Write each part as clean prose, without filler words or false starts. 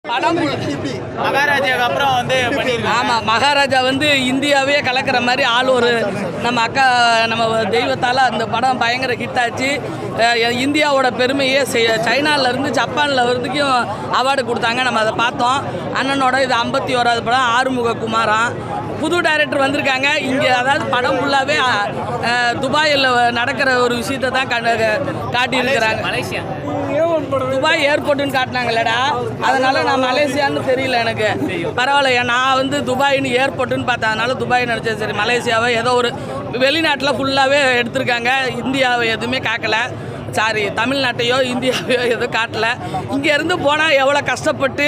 படம் மகாராஜாவுக்கு அப்புறம் வந்து ஆமாம், மகாராஜா வந்து இந்தியாவே கலக்கிற மாதிரி ஆள் ஒரு நம்ம நம்ம தெய்வத்தால் அந்த படம் பயங்கர ஹிட் ஆச்சு. இந்தியாவோட பெருமையே சைனாவிலேருந்து ஜப்பானில் வரைக்கும் அவார்டு கொடுத்தாங்க. நம்ம அதை பார்த்தோம். அண்ணனோட இது 51வது படம். ஆறுமுக குமாரன் புது டைரக்டர் வந்திருக்காங்க இங்கே. அதாவது படம் ஃபுல்லாகவே துபாயில் நடக்கிற ஒரு விஷயத்தை தான் காட்டியிருக்கிறாங்க. மலேசியா துபாய் ஏர்போர்ட்டுன்னு காட்டினாங்களேடா, அதனால நான் மலேசியான்னு தெரியல எனக்கு. பரவாயில்ல, நான் வந்து துபாயின்னு ஏர்போர்ட்டுன்னு பார்த்தேன், அதனால துபாய் நினச்சேன். சரி, மலேசியாவை ஏதோ ஒரு வெளிநாட்டில் ஃபுல்லாகவே எடுத்திருக்காங்க, இந்தியாவை எதுவுமே காக்கலை. சாரி, தமிழ்நாட்டையோ இந்தியாவையோ எதுவும் காட்டலை. இங்கேருந்து போனால் எவ்வளோ கஷ்டப்பட்டு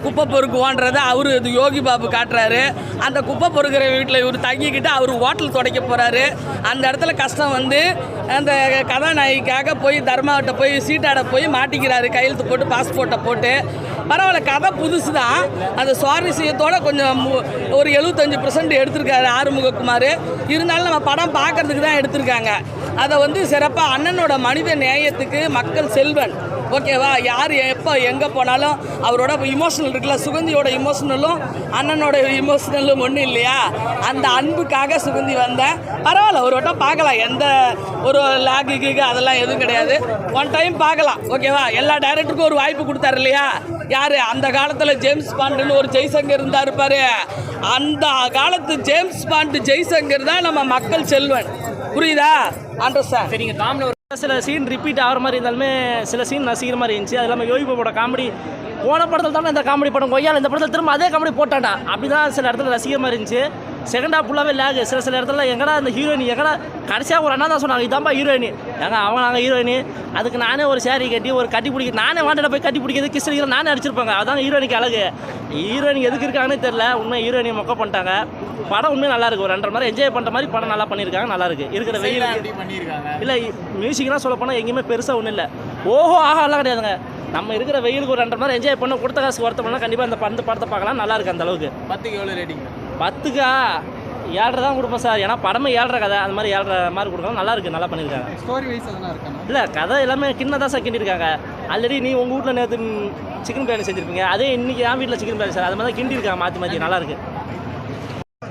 குப்பை பொறுக்குவோன்றதை அவர் யோகி பாபு காட்டுறாரு. அந்த குப்பை பொறுக்கிற வீட்டில் இவர் தங்கிக்கிட்டு அவர் ஹோட்டல் துடைக்க போகிறாரு. அந்த இடத்துல கஷ்டம் வந்து அந்த கதாநாயகிக்காக போய் தர்மாவட்ட போய் சீட்டாட போய் மாட்டிக்கிறாரு, கையெழுத்து போட்டு பாஸ்போர்ட்டை போட்டு. பரவாயில்ல, கதை புதுசு தான். அந்த சுவாரஸ்யத்தோட கொஞ்சம் ஒரு 75% எடுத்திருக்காரு ஆறுமுகக்குமார். இருந்தாலும் நம்ம படம் பார்க்கறதுக்கு தான் எடுத்திருக்காங்க. அதை வந்து சிறப்பாக அண்ணனோட மனித நேயத்துக்கு மக்கள் செல்வன், ஓகேவா, யார் எப்போ எங்கே போனாலும் அவரோட இமோஷனல் இருக்குல்ல, சுகந்தியோட இமோஷனலும் அண்ணனோட இமோஷனலும் ஒன்றும் இல்லையா, அந்த அன்புக்காக சுகந்தி வந்தேன். பரவாயில்ல, ஒரு வட்டம் பார்க்கலாம், எந்த ஒரு லாகுக்கு அதெல்லாம் எதுவும் கிடையாது. ஒன் டைம் பார்க்கலாம், ஓகேவா. எல்லா டைரக்டருக்கும் ஒரு வாய்ப்பு கொடுத்தாரு இல்லையா. யார் அந்த காலத்தில் ஜேம்ஸ் பாண்டுன்னு ஒரு ஜெய்சங்கர் இருந்தார் பாரு, அந்த காலத்து ஜேம்ஸ் பாண்டு ஜெய்சங்கர் தான் நம்ம மக்கள் செல்வன். புரியுதா? அண்டர்ஸ்டாண்ட்? சரிங்க. காமில் சில சீன் ரிப்பீட் ஆகிற மாதிரி இருந்தாலுமே சில சீன் நசிக்கிற மாதிரி இருந்துச்சு. அது இல்லாமல் யோகி பாபோட காமெடி போன படத்தில் தானே இந்த காமெடி படம் கொய்யால், இந்த படத்தில் திரும்ப அதே காமெடி போட்டாண்டா, அப்படி தான் சில இடத்துல ரசிக்கிற மாதிரி இருந்துச்சு. செகண்ட் ஹாஃப் ஃபுல்லாகவே லேகு. சில இடத்துல எங்கடா அந்த ஹீரோயின், எங்கடா கடைசியாக ஒரு அண்ணா தான் சொன்னாங்க, இதாம்பா ஹீரோயின், அவங்க நாங்கள் ஹீரோயின். அதுக்கு நானே ஒரு சேரீ கட்டி ஒரு கட்டி பிடிக்க, நானே வாண்டட போய் கட்டி பிடிக்கிறது கிறிஸ்டின் நானே அடிச்சிருப்பாங்க. அதான் ஹீரோயினுக்கு அழகு. ஹீரோயின் எதுக்கு இருக்காங்கன்னு தெரில. உண்மை ஹீரோயினை மொக்க பண்ணிட்டாங்க. படம் உண்மையாக நல்லா இருக்குது. ஒரு 2.5 மணி என்ஜாய் பண்ணுற மாதிரி படம் நல்லா பண்ணியிருக்காங்க. நல்லா இருக்குது. இருக்கிற வெயில் இல்லை, மியூசிக்லாம் சொல்ல போனால் எங்கேயுமே பெருசாக ஒன்றும் இல்லை. ஓஹோ ஆஹாலாம் கிடையாதுங்க. நம்ம இருக்கிற வெயிலுக்கு ஒரு 2.5 மணி என்ஜாய் பண்ண கொடுத்த காசு ஒருத்த பண்ணால் கண்டிப்பாக இந்த படத்தை பார்க்கலாம். நல்லா இருக்குது. அந்த அளவுக்கு 10க்கு எவ்வளோ ரேட்டிங்? 10க்கா 7.5 தான் கொடுப்பேன் சார். ஏன்னா படமே 7.5 கதை, அந்த மாதிரி 7.5 மாதிரி கொடுக்கலாம். நல்லா இருக்குது, நல்லா பண்ணியிருக்காங்க. ஸ்டோரி வைஸ் அதெல்லாம் இருக்காங்க. இல்லை, கதை எல்லாமே கிண்ண தான் சார் கிண்டிருக்காங்க. ஆல்ரெடி நீ உங்கள் வீட்டில் நேற்று சிக்கன் பிரியாணி செஞ்சுருப்பீங்க, அதே இன்றைக்கி என் வீட்டில் சிக்கன் பிரியாணி சார், அது மாதிரி தான் கிண்டிருக்காங்க மாற்றி. நல்லா இருக்குது.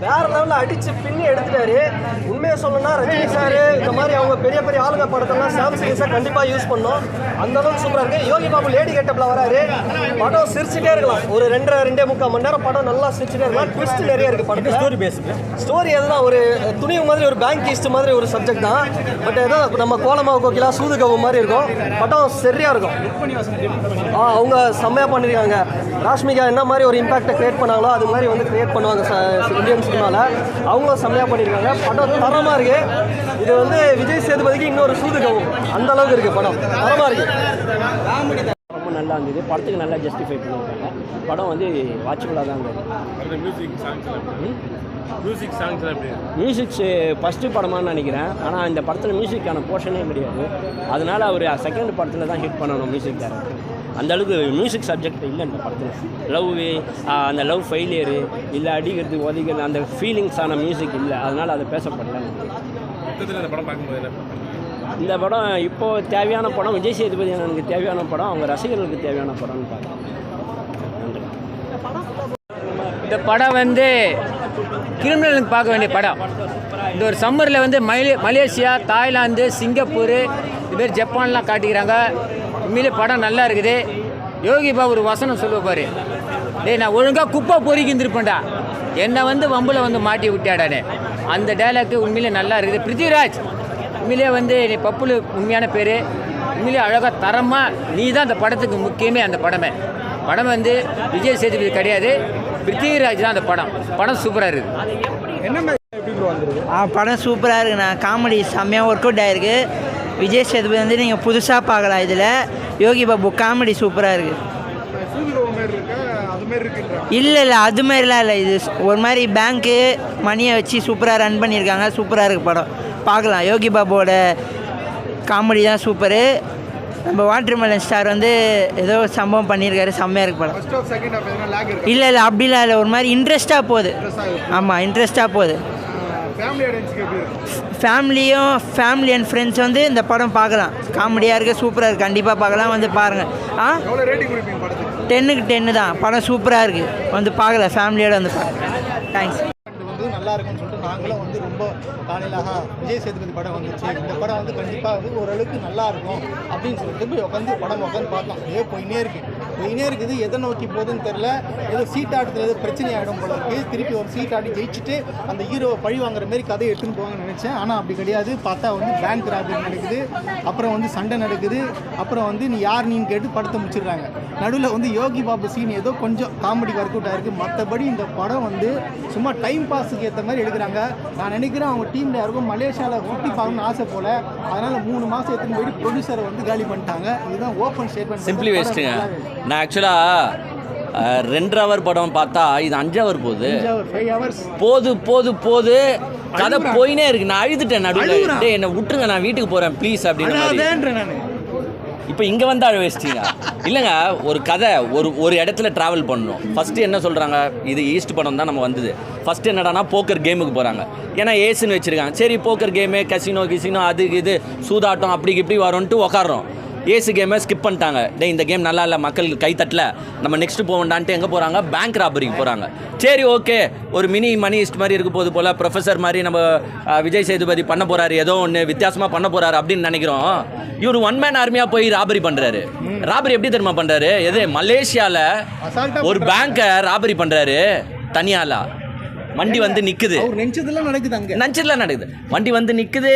வேற லெவலில் அடிச்சு பின்னி எடுத்துட்டாரு. உண்மையை சொல்லணும்னா ரஜினி சார் இந்த மாதிரி அவங்க பெரிய பெரிய ஆளுங்க படத்தெல்லாம் சாம்சங்ஸை கண்டிப்பாக யூஸ் பண்ணோம். அந்த அளவுக்கு சூப்பராக இருக்குது. யோகி பாபு லேடி கெட்டப்பில் வராரு. படம் சிரிச்சுட்டே இருக்கலாம். ஒரு 2.5 மணி நேரம் படம் நல்லா சிரிச்சுட்டே இருக்கலாம். ட்விஸ்ட் நிறைய இருக்குது படத்தில். ஸ்டோரி பேஸுக்கு ஸ்டோரி எதுதான் ஒரு துணிவு மாதிரி, ஒரு பேங்க் ஈஸ்ட் மாதிரி ஒரு சப்ஜெக்ட் தான். பட் ஏதோ நம்ம கோலமாவு கோகிலா சூதுகவு மாதிரி இருக்கும். படம் சரியாக இருக்கும். அவங்க செம்மையாக பண்ணியிருக்காங்க. ராஷ்மிகா என்ன மாதிரி ஒரு இம்பாக்டை கிரியேட் பண்ணாங்களோ அது மாதிரி வந்து கிரியேட் பண்ணுவாங்க இந்தியன் சினிமாவில். அவங்களும் செம்மையாக பண்ணியிருக்காங்க. படம் தரமாக இருக்குது. இது வந்து விஜய் சேதுபதிக்கு இன்னொரு சூதுகவும் அந்த அளவுக்கு இருக்குது. படம் தரமாக இருக்குது. ரொம்ப நல்லா இருந்தது. படத்துக்கு நல்லா ஜஸ்டிஃபை பண்ணியிருக்காங்க. படம் வந்து வாட்சபுளாக தான் இருந்தது. மியூசிக்ஸ் ஃபஸ்ட்டு படமானு நினைக்கிறேன். ஆனால் இந்த படத்தில் மியூசிக்கான போர்ஷனே கிடையாது. அதனால் அவர் செகண்ட் படத்தில் தான் ஹிட் பண்ணணும் மியூசிக் டேரக்டர். அந்த அளவுக்கு மியூசிக் சப்ஜெக்ட் இல்லை இந்த படத்தில். அந்த லவ் ஃபெயிலியரு இல்லை அடிக்கிறது உதைக்கிறது அந்த ஃபீலிங்ஸான மியூசிக் இல்லை. அதனால் அதை பேசப்படல. இந்த படம் இப்போது தேவையான படம், விஜய் சேதுபதி எனக்கு தேவையான படம், அவங்க ரசிகர்களுக்கு தேவையான படம்னு பார்க்குறேன். இந்த படம் வந்து கிரிமினலுக்கு பார்க்க வேண்டிய படம். இந்த ஒரு சம்மரில் வந்து மலேசியா, தாய்லாந்து, சிங்கப்பூர், இதுமாரி ஜப்பான்லாம் காட்டிக்கிறாங்க. உண்மையிலே படம் நல்லா இருக்குது. யோகி பாபு ஒரு வசனம் சொல்லுவார், டேய் நான் ஒழுங்காக குப்பை பொறுக்கி இருந்திருப்பேன்டா, என்னை வந்து வம்பில் வந்து மாட்டி விட்டாடானே. அந்த டைலாக்கு உண்மையிலே நல்லா இருக்குது. பிருத்திவிராஜ் உண்மையிலே வந்து நீ பப்புலு உண்மையான பேர். உண்மையிலே அழகாக தரமாக நீ தான் அந்த படத்துக்கு முக்கியமே. அந்த படம் வந்து விஜய் சேதுபதி கிடையாது, பிருத்திவிராஜ் தான் அந்த படம் சூப்பராக இருக்குது. படம் சூப்பராக இருக்குண்ணா. காமெடி செம்மையாக ஒர்க் அவுட் ஆகிருக்கு. விஜய் சேதுபதி வந்து நீங்கள் புதுசாக பார்க்கலாம். இதில் யோகி பாபு காமெடி சூப்பராக இருக்குது. இல்லை அது மாதிரிலாம் இல்லை. இது ஒரு மாதிரி பேங்க்கு மணியை வச்சு சூப்பராக ரன் பண்ணியிருக்காங்க. சூப்பராக இருக்குது படம், பார்க்கலாம். யோகி பாபுவோட காமெடி தான் சூப்பரு. நம்ம வாட்டர்மெலன் ஸ்டார் வந்து ஏதோ சம்பவம் பண்ணியிருக்காரு. செம்மையாக இருக்குது படம். இல்லை அப்படிலாம் இல்லை, ஒரு மாதிரி இன்ட்ரெஸ்ட்டாக போகுது. ஆமாம், இன்ட்ரெஸ்ட்டாக போகுது. ஃபேமிலி அண்ட் ஃப்ரெண்ட்ஸ் வந்து இந்த படம் பார்க்கலாம். காமெடியாக இருக்குது, சூப்பராக இருக்குது. கண்டிப்பாக பார்க்கலாம், வந்து பாருங்கள். 10க்கு 10 தான். படம் சூப்பராக இருக்குது. வந்து பார்க்கல, ஃபேமிலியோடு வந்து பார்க்கலாம். தேங்க்ஸ். வந்து நல்லா இருக்கும்னு சொல்லிட்டு நாங்களும் வந்து ரொம்ப காலையிலாக விஜய் சேதுபதி படம் வந்துச்சு, இந்த படம் வந்து கண்டிப்பாக வந்து ஓரளவுக்கு நல்லா இருக்கும் அப்படின்னு சொல்லிட்டு போய் உட்காந்து பார்த்தோம். போயினே இருக்குது. எதை நோக்கி போகுதுன்னு தெரில. ஏதோ சீட் ஆட்டத்தில் ஏதோ பிரச்சனை ஆகிடும் போல இருக்குது. திருப்பி ஒரு சீட் ஆடி ஜெயிச்சுட்டு அந்த ஹீரோவை பழி வாங்குற மாதிரி கதையை எடுத்துன்னு போவாங்கன்னு நினச்சேன். ஆனால் அப்படி கிடையாது. பார்த்தா வந்து பேங்க் ராபரி நடக்குது, அப்புறம் வந்து சண்டை நடக்குது, அப்புறம் வந்து நீ யார் நீன்னு கேட்டு படத்தை முடிச்சிடுறாங்க. நடுவில் வந்து யோகி பாபு சீன் ஏதோ கொஞ்சம் காமெடி ஒர்க் அவுட் ஆகிருக்கு. மற்றபடி இந்த படம் வந்து சும்மா டைம் பாஸுக்கு ஏற்ற மாதிரி எடுக்கிறாங்க. நான் நினைக்கிறேன் அவங்க டீமில் யாருக்கும் மலேசியாவில் சுற்றி பார்க்கணும்னு ஆசை போல், அதனால் 3 மாதம் எடுத்துன்னு போயிட்டு ப்ரொடியூசரை வந்து காலி பண்ணிட்டாங்க. இதுதான் ஓப்பன் ஸ்டேட்மெண்ட். சிம்பிளி வேஸ்ட்டுங்க. நான் ஆக்சுவலாக 2 ஹவர் படம் பார்த்தா இது 5 ஹவர் போகுது. 5 ஹவர்ஸ் போது கதை போயினே இருக்கு. நான் அழுதுட்டேன் நடுவில். டே என்னை விட்டுருங்க, நான் வீட்டுக்கு போகிறேன் ப்ளீஸ் அப்படின்னு. நான் இப்போ இங்கே வந்து அழ வச்சிட்டிங்க. இல்லைங்க, ஒரு கதை ஒரு இடத்துல ட்ராவல் பண்ணணும். ஃபஸ்ட்டு என்ன சொல்கிறாங்க, இது ஈஸ்ட் படம் தான் நம்ம வந்தது. ஃபஸ்ட்டு என்னடானா போக்கர் கேமுக்கு போகிறாங்க. ஏன்னா ஏசுன்னு வச்சுருக்காங்க. சரி போக்கர் கேமு, கசினோ அது இது சூதாட்டம் அப்படி இப்படி வரும்ன்ட்டு உக்காடுறோம். ஏசு கேமை ஸ்கிப் பண்ணிட்டாங்க. இந்த கேம் நல்லா இல்லை, மக்களுக்கு கை தட்டல, நம்ம நெக்ஸ்ட்டு போகண்டான்ட்டு எங்கே போகிறாங்க, பேங்க் ராபரிக்கு போகிறாங்க. சரி ஓகே, ஒரு மினி மணி ஈஸ்ட் மாதிரி இருக்க போது போல், ப்ரொஃபஸர் மாதிரி நம்ம விஜய் சேதுபதி பண்ண போகிறாரு, ஏதோ ஒன்று வித்தியாசமாக பண்ண போகிறாரு அப்படின்னு நினைக்கிறோம். இவர் 1 மேன் ஆர்மியாக போய் ராபரி பண்ணுறாரு. ராபரி எப்படி தெரியுமா பண்ணுறாரு, மலேசியாவில் ஒரு பேங்கை ராபரி பண்ணுறாரு தனியாலா. வண்டி வந்து நிற்குது, நெஞ்சதெல்லாம் நடக்குது. வண்டி வந்து நிற்குது,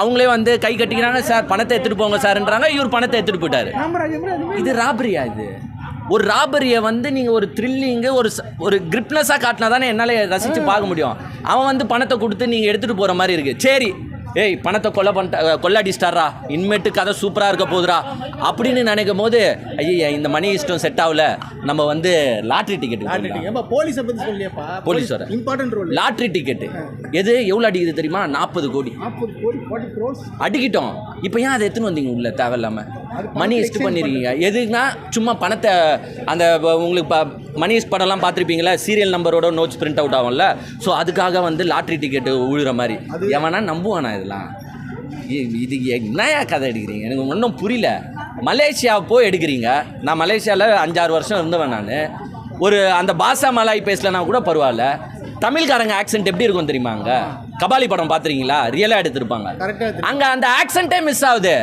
அவங்களே வந்து கை கட்டிக்கிறாங்க. சார் பணத்தை எடுத்துகிட்டு போங்க சார்ன்றாங்க. இவர் பணத்தை எடுத்துகிட்டு போயிட்டார். இது ராபரியா? இது ஒரு ராபரியை வந்து நீங்கள் ஒரு த்ரில்லிங்கு ஒரு கிரிப்னஸாக காட்டினா தானே என்னால் ரசித்து பார்க்க முடியும். அவன் வந்து பணத்தை கொடுத்து நீங்கள் எடுத்துகிட்டு போகிற மாதிரி இருக்குது. சரி பணத்தை கொள்ளாடிஸ்டாரா, இனிமேட்டு கதை சூப்பராக இருக்க போகுதுரா அப்படின்னு நினைக்கும் போது, ஐயா இந்த மணி இஷ்டம் செட் ஆகல, நம்ம வந்து லாட்ரி டிக்கெட், போலீஸ் வர லாட்ரி டிக்கெட்டு எது எவ்வளோ அடிக்குது தெரியுமா, 40 கோடி அடிக்கிட்டோம். இப்போ ஏன் அதை எடுத்துன்னு வந்தீங்க உள்ள தேவையில்லாமல்? மணி இஸ்ட் பண்ணிருக்கீங்க எதுக்குன்னா, சும்மா பணத்தை அந்த உங்களுக்கு மணி இஸ்ட் படம்லாம் பார்த்துருப்பீங்களா, சீரியல் நம்பரோட நோட்ஸ் பிரிண்ட் அவுட் ஆகும்ல. ஸோ அதுக்காக வந்து லாட்ரி டிக்கெட்டு விழுற மாதிரி. எவனா நம்புவானா இதெல்லாம்? இது என்னையா கதை எடுக்கிறீங்க? எனக்கு ஒன்றும் புரியல. மலேசியாவை போய் எடுக்கிறீங்க. நான் மலேசியாவில் 5-6 வருஷம் இருந்தவன். நான் ஒரு அந்த பாஷா மலாய் பேசலனா கூட பரவாயில்ல. தமிழ்காரங்க ஆக்சென்ட் எப்படி இருக்கும் தெரியுமாங்க? கபாலி படம் பார்த்துருக்கீங்களா? ரியலாக எடுத்திருப்பாங்க. அங்கே அந்த ஆக்சென்ட்டே மிஸ் ஆகுது.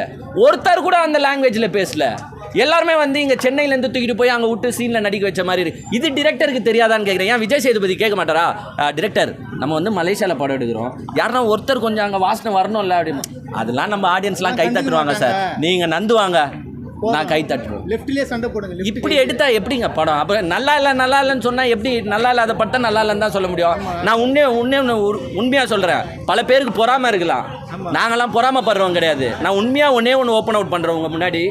ஒருத்தர் கூட அந்த லாங்குவேஜில் பேசல. எல்லாருமே வந்து இங்கே சென்னையிலேருந்து தூக்கிட்டு போய் அங்கே விட்டு சீனில் நடிக்க வச்ச மாதிரி இருக்கு. இது டிரெக்டருக்கு தெரியாதான்னு கேட்குறேன். ஏன் விஜய் சேதுபதி கேட்க மாட்டாரா, டிரெக்டர் நம்ம வந்து மலேசியாவில் படம் எடுக்கிறோம், யாருன்னா ஒருத்தர் கொஞ்சம் அங்கே வாசனை வரணும்ல அப்படின்னு. அதெல்லாம் நம்ம ஆடியன்ஸ்லாம் கை தட்டுருவாங்க சார். நீங்கள் நந்துவாங்க, நான் கை தட்டுறோம். லெஃப்ட்லேயே சண்டை போடுங்க. இப்படி எடுத்தா எப்படிங்க படம்? அப்போ நல்லா இல்லைன்னு சொன்னால் எப்படி? நல்லா இல்லாத பட்டம் நல்லா இல்லைன்னு தான் சொல்ல முடியும். நான் உண்மையாக சொல்கிறேன். பல பேருக்கு பொறாமல் இருக்கலாம், நாங்களாம் பொறாமப்படுறவங்க கிடையாது. நான் உண்மையாக ஒன்று ஓப்பன் அவுட் பண்ணுறவங்க முன்னாடி,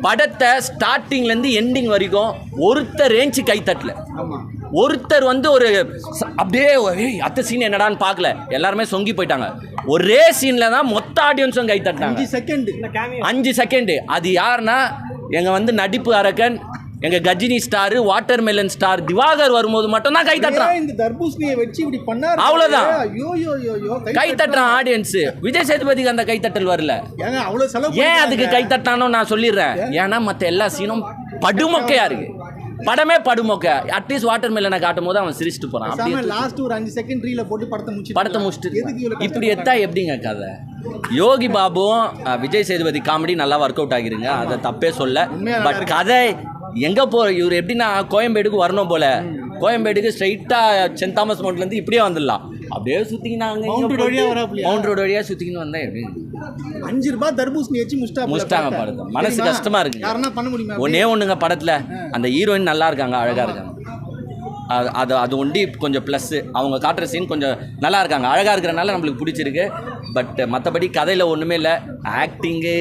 படத்தை ஸ்டார்டிங்லேருந்து எண்டிங் வரைக்கும் ஒருத்தர் ரேஞ்சு கை தட்டல. ஒருத்தர் வந்து ஒரு அப்படியே அத்த சீன் என்னடான்னு பார்க்கல, எல்லாருமே சொங்கி போயிட்டாங்க. ஒரே சீனில் தான் மொத்த ஆடியன்ஸும் கை தட்டாங்க. 5 செகண்டு. அது யாருன்னா, எங்கள் வந்து நடிப்பு அரக்கன், எங்கள் Ghajini star, watermelon star Diwakar வரும்போது மட்டும் தான் கை தட்டுறான். இந்த தர்பூசணியை வச்சு இப்படி பண்ணாரு, அவ்வளோதான் கை தட்டுறான் ஆடியன்ஸ். விஜய் சேதுபதிக்கு அந்த கை தட்டல் வரல. ஏன் அதுக்கு கை தட்டானோ நான் சொல்லிடுறேன். ஏன்னா மற்ற எல்லா சீனும் படுமொக்கையா இருக்கு. படமே படுமொக்க. அட்லீஸ்ட் வாட்டர் மெலனை காட்டும் போது அவன் சிரிச்சுட்டு போறான். லாஸ்ட் ஒரு 5 செகண்ட் ரீல போட்டு படத்தை முடிச்சுட்டு இப்படி எத்தா எப்படிங்க கதை? யோகி பாபுவும் விஜய் சேதுபதி காமெடி நல்லா ஒர்க் அவுட் ஆகிருங்க, அதை தப்பே சொல்ல. பட் கதை எங்கே இவர் எப்படின்னா, கோயம்பேடுக்கு வரணும் போல, கோயம்பேடுக்கு ஸ்ட்ரைட்டாக சென்ட் தாமஸ் மவுண்ட்லேருந்து இப்படியே வந்துடலாம். அப்படியே சுற்றிக்கினா மவுண்ட் ரோடு வழியாக சுற்றிக்கின்னு வந்தேன். எப்படி 5 ரூபாய் தர்பூசணி வச்சு முஸ்டாங்க படுது. மனசு கஷ்டமாக இருக்குங்க. ஒன்றுங்க படத்தில் அந்த ஹீரோயின் நல்லா இருக்காங்க, அழகாக இருக்காங்க. அது ஒண்டி கொஞ்சம் ப்ளஸ்ஸு. அவங்க காட்டுற சீன் கொஞ்சம் நல்லா இருக்காங்க, அழகாக இருக்கிறனால நம்மளுக்கு பிடிச்சிருக்கு. பட் மற்றபடி கதையில் ஒன்றுமே இல்லை. ஆக்டிங்கு